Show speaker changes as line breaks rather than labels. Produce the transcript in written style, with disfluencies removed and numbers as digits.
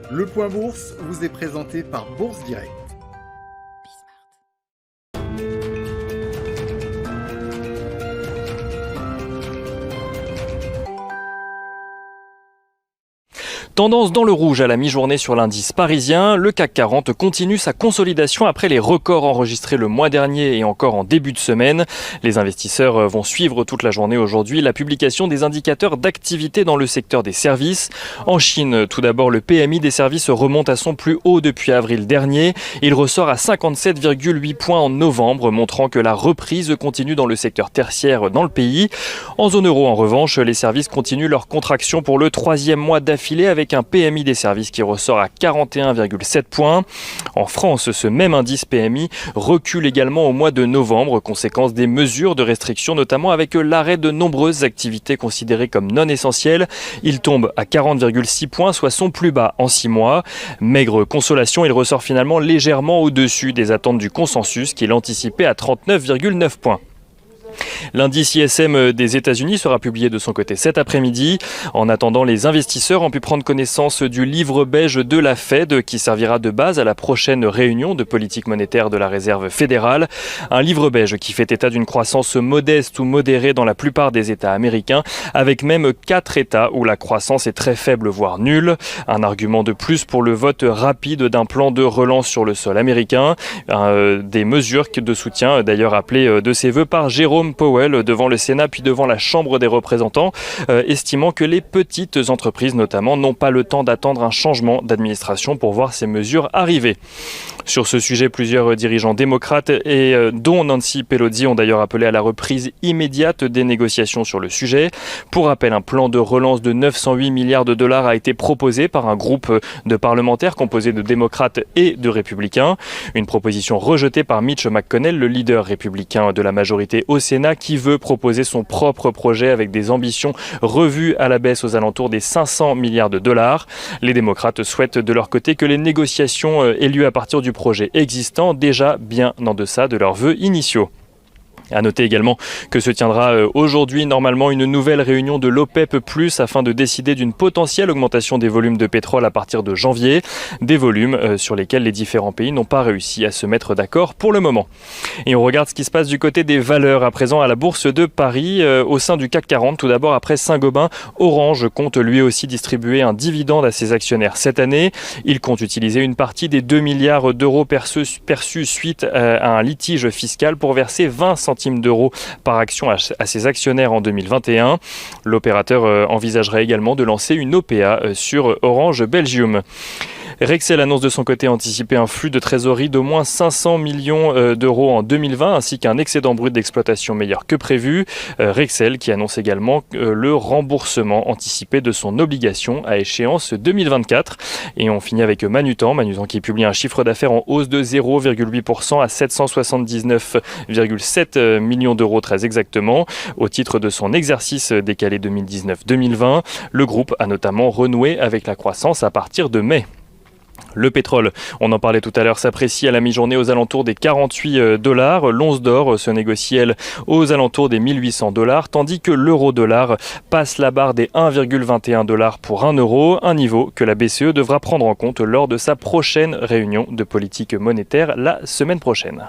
Le Point Bourse vous est présenté par Bourse Direct.
Tendance dans le rouge à la mi-journée sur l'indice parisien. Le CAC 40 continue sa consolidation après les records enregistrés le mois dernier et encore en début de semaine. Les investisseurs vont suivre toute la journée aujourd'hui la publication des indicateurs d'activité dans le secteur des services. En Chine, tout d'abord, le PMI des services remonte à son plus haut depuis avril dernier. Il ressort à 57,8 points en novembre, montrant que la reprise continue dans le secteur tertiaire dans le pays. En zone euro, en revanche, les services continuent leur contraction pour le troisième mois d'affilée avec un PMI des services qui ressort à 41,7 points. En France, ce même indice PMI recule également au mois de novembre, conséquence des mesures de restriction, notamment avec l'arrêt de nombreuses activités considérées comme non essentielles. Il tombe à 40,6 points, soit son plus bas en 6 mois. Maigre consolation, il ressort finalement légèrement au-dessus des attentes du consensus qu'il anticipait à 39,9 points. L'indice ISM des États-Unis sera publié de son côté cet après-midi. En attendant, les investisseurs ont pu prendre connaissance du livre beige de la Fed qui servira de base à la prochaine réunion de politique monétaire de la Réserve fédérale. Un livre beige qui fait état d'une croissance modeste ou modérée dans la plupart des États américains, avec même 4 États où la croissance est très faible voire nulle. Un argument de plus pour le vote rapide d'un plan de relance sur le sol américain. Des mesures de soutien d'ailleurs appelées de ses voeux par Jérôme Powell devant le Sénat puis devant la Chambre des représentants, estimant que les petites entreprises notamment n'ont pas le temps d'attendre un changement d'administration pour voir ces mesures arriver. Sur ce sujet, plusieurs dirigeants démocrates dont Nancy Pelosi ont d'ailleurs appelé à la reprise immédiate des négociations sur le sujet. Pour rappel, un plan de relance de 908 milliards de dollars a été proposé par un groupe de parlementaires composé de démocrates et de républicains. Une proposition rejetée par Mitch McConnell, le leader républicain de la majorité au Sénat, qui veut proposer son propre projet avec des ambitions revues à la baisse aux alentours des 500 milliards de dollars. Les démocrates souhaitent de leur côté que les négociations aient lieu à partir du projet existant, déjà bien en deçà de leurs vœux initiaux. À noter également que se tiendra aujourd'hui normalement une nouvelle réunion de l'OPEP+, afin de décider d'une potentielle augmentation des volumes de pétrole à partir de janvier. Des volumes sur lesquels les différents pays n'ont pas réussi à se mettre d'accord pour le moment. Et on regarde ce qui se passe du côté des valeurs à présent à la Bourse de Paris. Au sein du CAC 40, tout d'abord après Saint-Gobain, Orange compte lui aussi distribuer un dividende à ses actionnaires cette année. Il compte utiliser une partie des 2 milliards d'euros perçus suite à un litige fiscal pour verser 20 centimes d'euros par action à ses actionnaires en 2021. L'opérateur envisagerait également de lancer une OPA sur Orange Belgium. Rexel annonce de son côté anticiper un flux de trésorerie d'au moins 500 millions d'euros en 2020 ainsi qu'un excédent brut d'exploitation meilleur que prévu. Rexel qui annonce également le remboursement anticipé de son obligation à échéance 2024. Et on finit avec Manutan qui publie un chiffre d'affaires en hausse de 0,8% à 779,7 millions d'euros très exactement. Au titre de son exercice décalé 2019-2020, le groupe a notamment renoué avec la croissance à partir de mai. Le pétrole, on en parlait tout à l'heure, s'apprécie à la mi-journée aux alentours des 48 dollars. L'once d'or se négocie, elle, aux alentours des 1800 dollars, tandis que l'euro-dollar passe la barre des 1,21 dollars pour 1 euro, un niveau que la BCE devra prendre en compte lors de sa prochaine réunion de politique monétaire la semaine prochaine.